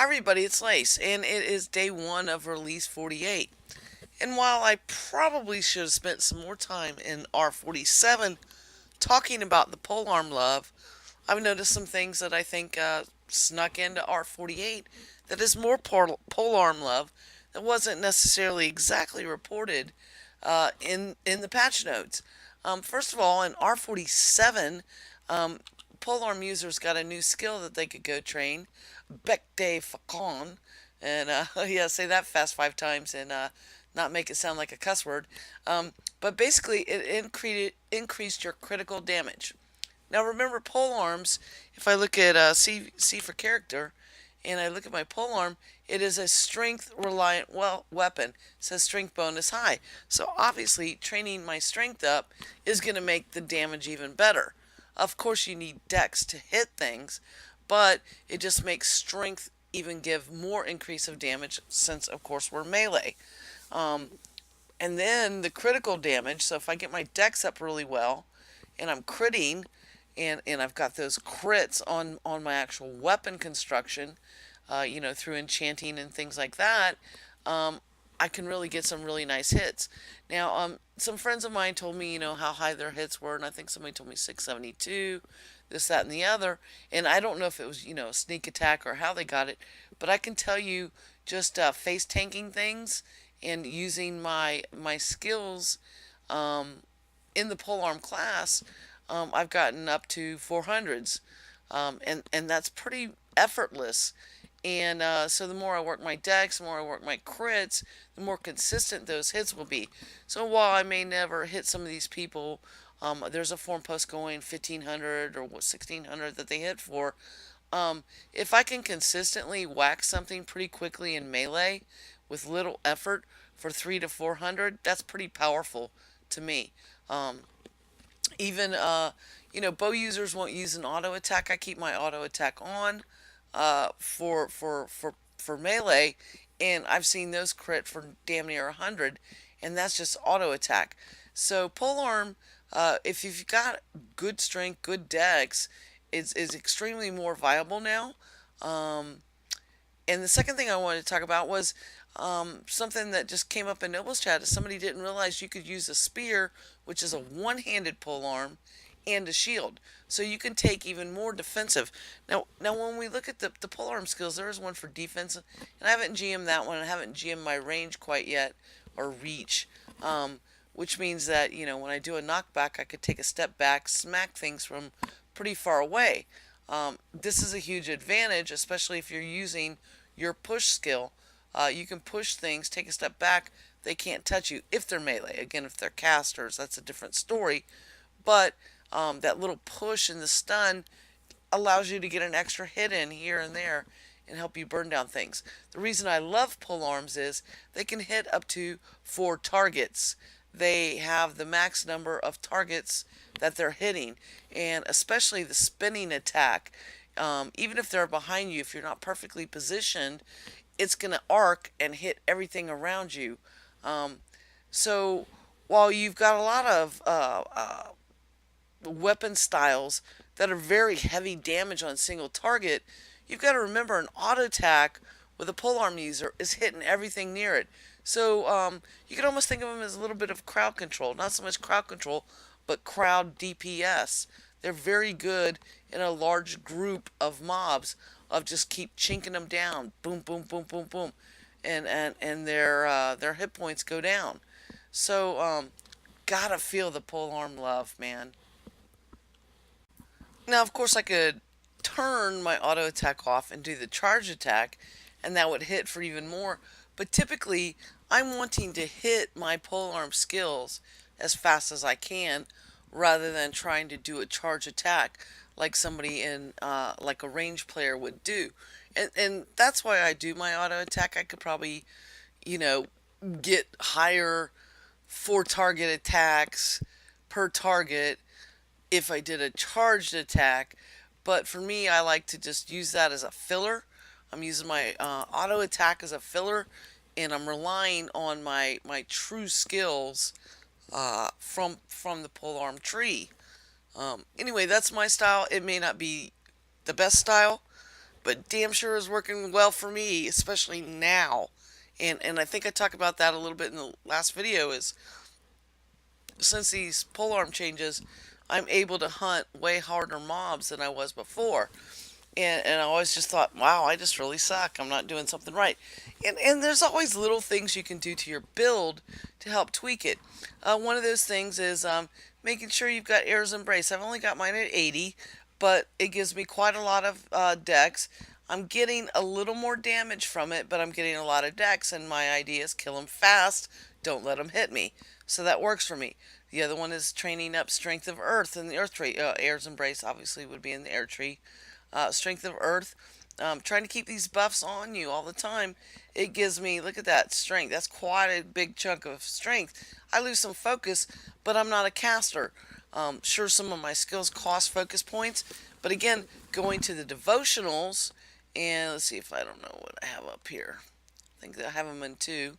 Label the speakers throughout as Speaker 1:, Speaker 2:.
Speaker 1: Hi everybody, it's Lace, and it is day one of release 48. And while I probably should have spent some more time in R47 talking about the polearm love, I've noticed some things that I think snuck into R48 that is more polearm love that wasn't necessarily exactly reported in the patch notes. First of all, in R47, um, polearm users got a new skill that they could go train, Bec de Facon, and yeah, say that fast 5 times and not make it sound like a cuss word. But basically, it increased your critical damage. Now remember, pole arms. If I look at C for character, and I look at my pole arm, it is a strength reliant weapon. It says strength bonus high. So obviously, training my strength up is going to make the damage even better. Of course, you need dex to hit things, but it just makes strength even give more increase of damage since, of course, we're melee. Um, and then the critical damage. So if I get my dex up really well, and I'm critting, and I've got those crits on my actual weapon construction, through enchanting and things like that, um, I can really get some really nice hits. Now, some friends of mine told me, how high their hits were, and I think somebody told me 672, this, that, and the other. And I don't know if it was, a sneak attack or how they got it, but I can tell you just face tanking things and using my skills in the polearm class, I've gotten up to 400s, and that's pretty effortless. And so the more I work my decks, the more I work my crits, the more consistent those hits will be. So while I may never hit some of these people, there's a form post going 1500 or 1600 that they hit for. If I can consistently whack something pretty quickly in melee with little effort for 3 to 400, that's pretty powerful to me. Um, even bow users won't use an auto attack. I keep my auto attack on for melee, and I've seen those crit for damn near 100, and that's just auto attack. So polearm, if you've got good strength, good dex, is extremely more viable now. Um, and the second thing I wanted to talk about was something that just came up in Noble's chat. Is somebody didn't realize you could use a spear, which is a one-handed polearm, and a shield, so you can take even more defensive. Now when we look at the polearm skills, there is one for defense, and I haven't GM'd that one. I haven't GM'd my range quite yet, or reach, which means that when I do a knockback, I could take a step back, smack things from pretty far away. This is a huge advantage, especially if you're using your push skill. You can push things, take a step back. They can't touch you if they're melee. Again, if they're casters, that's a different story. But that little push and the stun allows you to get an extra hit in here and there and help you burn down things. The reason I love polearms is they can hit up to 4 targets. They have the max number of targets that they're hitting, and especially the spinning attack. Even if they're behind you, if you're not perfectly positioned, it's going to arc and hit everything around you. Um, so while you've got a lot of weapon styles that are very heavy damage on single target, you've got to remember an auto attack with a polearm user is hitting everything near it. So you can almost think of them as a little bit of crowd control. Not so much crowd control, but crowd DPS. They're very good in a large group of mobs of just keep chinking them down. Boom, boom, boom, boom, boom. And their hit points go down. So gotta feel the polearm love, man. Now, of course, I could turn my auto attack off and do the charge attack, and that would hit for even more. But typically, I'm wanting to hit my polearm skills as fast as I can rather than trying to do a charge attack like somebody in, like a range player would do. And that's why I do my auto attack. I could probably, you know, get higher 4 target attacks per target if I did a charged attack. But for me, I like to just use that as a filler. I'm using my auto attack as a filler, and I'm relying on my true skills from the polearm tree. Anyway, that's my style. It may not be the best style, but damn sure is working well for me, especially now. And I think I talked about that a little bit in the last video. Is since these polearm changes, I'm able to hunt way harder mobs than I was before. And I always just thought, wow, I just really suck. I'm not doing something right. And there's always little things you can do to your build to help tweak it. One of those things is making sure you've got Air's Embrace. I've only got mine at 80, but it gives me quite a lot of dex. I'm getting a little more damage from it, but I'm getting a lot of dex, and my idea is kill them fast, don't let them hit me. So that works for me. The other one is training up Strength of Earth in the Earth tree. Air's Embrace obviously would be in the Air tree. Strength of Earth. Trying to keep these buffs on you all the time. It gives me, look at that, strength. That's quite a big chunk of strength. I lose some focus, but I'm not a caster. Sure, some of my skills cost focus points, but again, going to the devotionals, and let's see if I don't know what I have up here. I think I have them in two.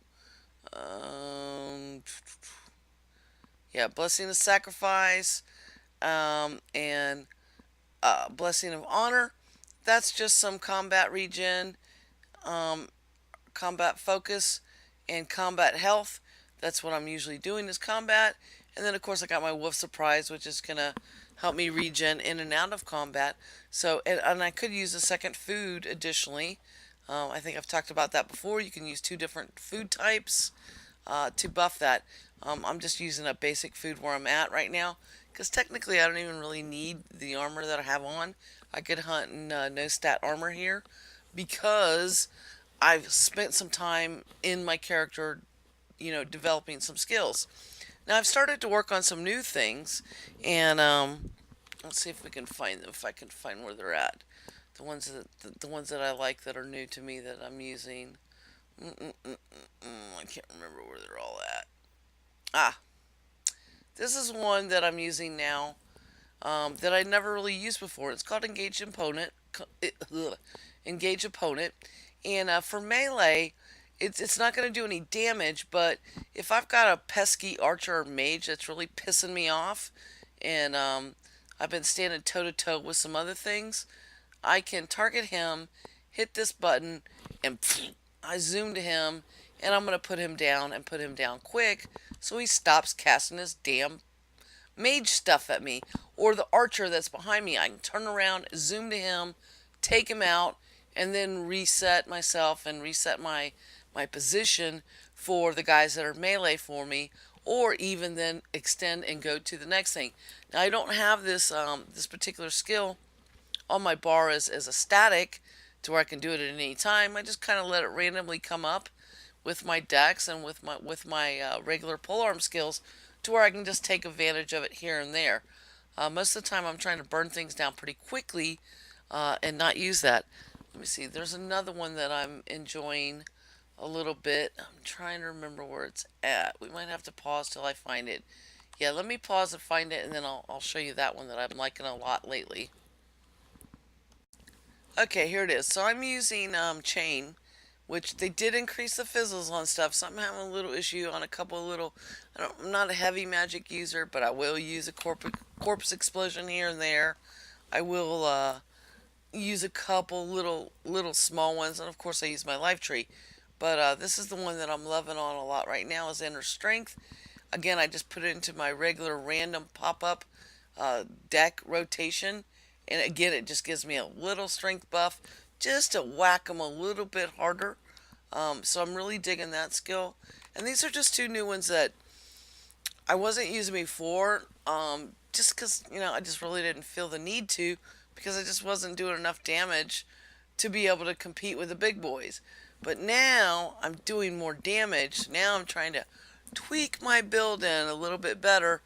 Speaker 1: Yeah, Blessing of Sacrifice, and Blessing of Honor. That's just some combat regen, um, combat focus, and combat health. That's what I'm usually doing is combat. And then of course I got my Wolf Surprise, which is gonna help me regen in and out of combat. So and I could use a second food additionally. I think I've talked about that before. You can use two different food types to buff that. I'm just using a basic food where I'm at right now because technically I don't even really need the armor that I have on. I could hunt in no stat armor here because I've spent some time in my character, developing some skills. Now I've started to work on some new things, and let's see if we can find them. If I can find where they're at, the ones that I like that are new to me that I'm using. I can't remember where they're all at. Ah, this is one that I'm using now that I never really used before. It's called Engage Opponent. Engage Opponent. And for melee, it's not going to do any damage, but if I've got a pesky archer or mage that's really pissing me off, and I've been standing toe to toe with some other things, I can target him, hit this button, and I zoom to him, and I'm going to put him down and put him down quick so he stops casting his damn mage stuff at me. Or the archer that's behind me, I can turn around, zoom to him, take him out, and then reset myself and reset my position for the guys that are melee for me, or even then extend and go to the next thing. Now I don't have this this particular skill on my bar as a static to where I can do it at any time. I just kind of let it randomly come up with my dex and with my regular polearm skills to where I can just take advantage of it here and there. Most of the time I'm trying to burn things down pretty quickly and not use that. Let me see, there's another one that I'm enjoying a little bit. I'm trying to remember where it's at. We might have to pause till I find it. Yeah, let me pause and find it, and then I'll show you that one that I'm liking a lot lately. Okay, here it is. So I'm using chain, which they did increase the fizzles on stuff. So I'm having a little issue on a couple of little. I'm not a heavy magic user, but I will use a corpse explosion here and there. I will use a couple little small ones, and of course I use my life tree. But this is the one that I'm loving on a lot right now is Inner Strength. Again, I just put it into my regular random pop-up deck rotation. And again, it just gives me a little strength buff just to whack them a little bit harder. So I'm really digging that skill. And these are just two new ones that I wasn't using before. Just because, I just really didn't feel the need to. Because I just wasn't doing enough damage to be able to compete with the big boys. But now I'm doing more damage. Now I'm trying to tweak my build in a little bit better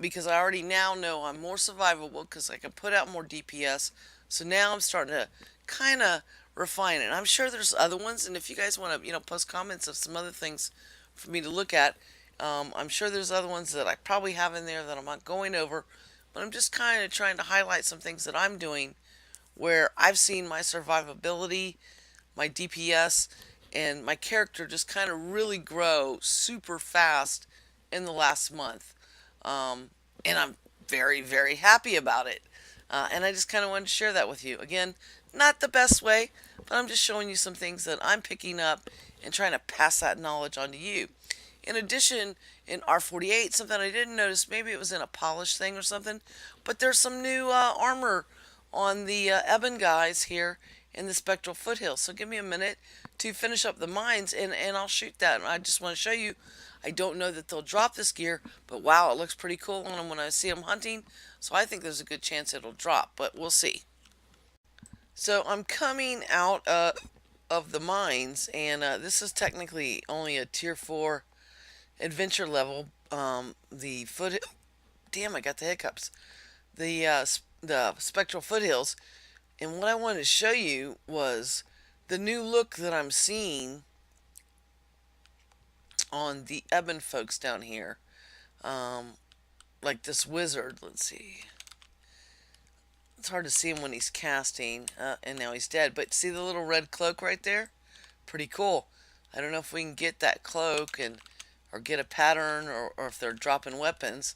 Speaker 1: because I already now know I'm more survivable because I can put out more DPS. So now I'm starting to kind of refine it. I'm sure there's other ones, and if you guys want to, post comments of some other things for me to look at, I'm sure there's other ones that I probably have in there that I'm not going over, but I'm just kind of trying to highlight some things that I'm doing where I've seen my survivability, my DPS, and my character just kind of really grow super fast in the last month. And I'm very, very happy about it. And I just kind of wanted to share that with you. Again, not the best way, but I'm just showing you some things that I'm picking up and trying to pass that knowledge on to you. In addition, in R48, something I didn't notice, maybe it was in a polish thing or something, but there's some new armor on the ebon guys here in the spectral foothills. So give me a minute to finish up the mines, and I'll shoot that. I just want to show you, I don't know that they'll drop this gear, but wow, it looks pretty cool on them when I see them hunting. So I think there's a good chance it'll drop, but we'll see. So I'm coming out of the mines, and this is technically only a tier 4 adventure level. The foot, damn, I got the hiccups. The spectral foothills, and what I wanted to show you was the new look that I'm seeing on the ebon folks down here. Like this wizard. Let's see. It's hard to see him when he's casting, and now he's dead. But see the little red cloak right there? Pretty cool. I don't know if we can get that cloak or get a pattern, or if they're dropping weapons.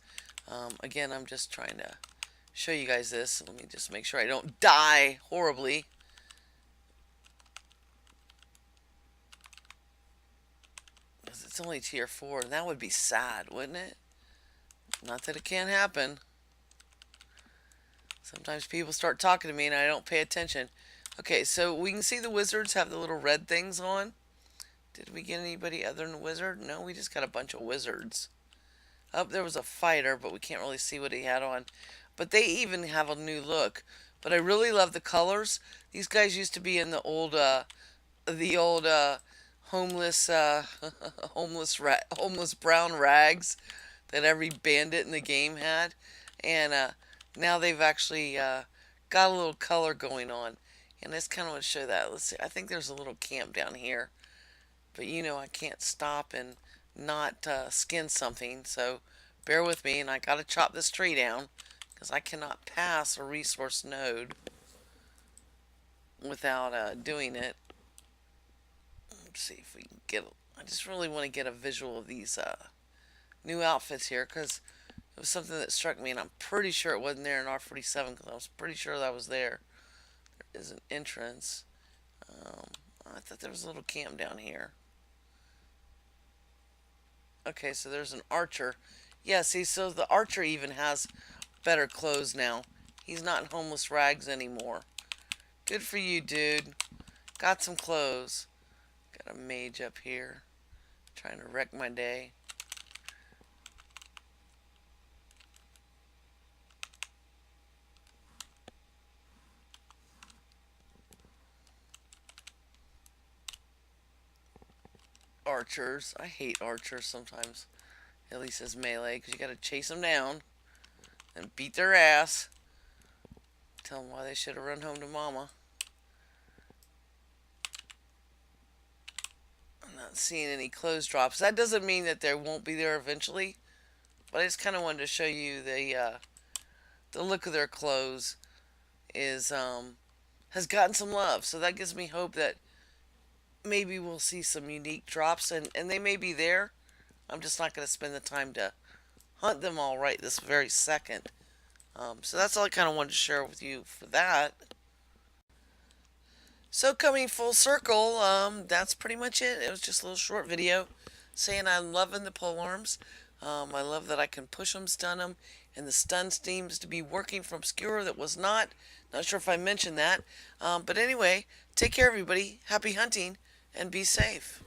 Speaker 1: Again, I'm just trying to show you guys this. Let me just make sure I don't die horribly. Because it's only tier 4, and that would be sad, wouldn't it? Not that it can't happen. Sometimes people start talking to me and I don't pay attention. Okay, so we can see the wizards have the little red things on. Did we get anybody other than a wizard? No, we just got a bunch of wizards. Oh, there was a fighter, but we can't really see what he had on. But they even have a new look. But I really love the colors. These guys used to be in the old homeless, homeless brown rags that every bandit in the game had, and now they've actually got a little color going on, and I just kind of want to show that. Let's see. I think there's a little camp down here, but you know I can't stop and not skin something, so bear with me, and I gotta chop this tree down because I cannot pass a resource node without doing it. Let's see if we can get. I just really want to get a visual of these new outfits here, because it was something that struck me, and I'm pretty sure it wasn't there in R47, because I was pretty sure that was there. There is an entrance. I thought there was a little camp down here. Okay, so there's an archer. Yeah, see, so the archer even has better clothes now. He's not in homeless rags anymore. Good for you, dude. Got some clothes. Got a mage up here trying to wreck my day. Archers. I hate archers sometimes. At least as melee, because you gotta chase them down and beat their ass. Tell them why they should have run home to mama. I'm not seeing any clothes drops. That doesn't mean that there won't be there eventually, but I just kind of wanted to show you the look of their clothes is has gotten some love. So that gives me hope that maybe we'll see some unique drops, and they may be there. I'm just not going to spend the time to hunt them all right this very second. So that's all I kind of wanted to share with you for that. So coming full circle, that's pretty much it. It was just a little short video saying I'm loving the polearms. I love that I can push them, stun them, and the stun seems to be working for Obscura that was not. Not sure if I mentioned that. But anyway, take care everybody. Happy hunting, and be safe.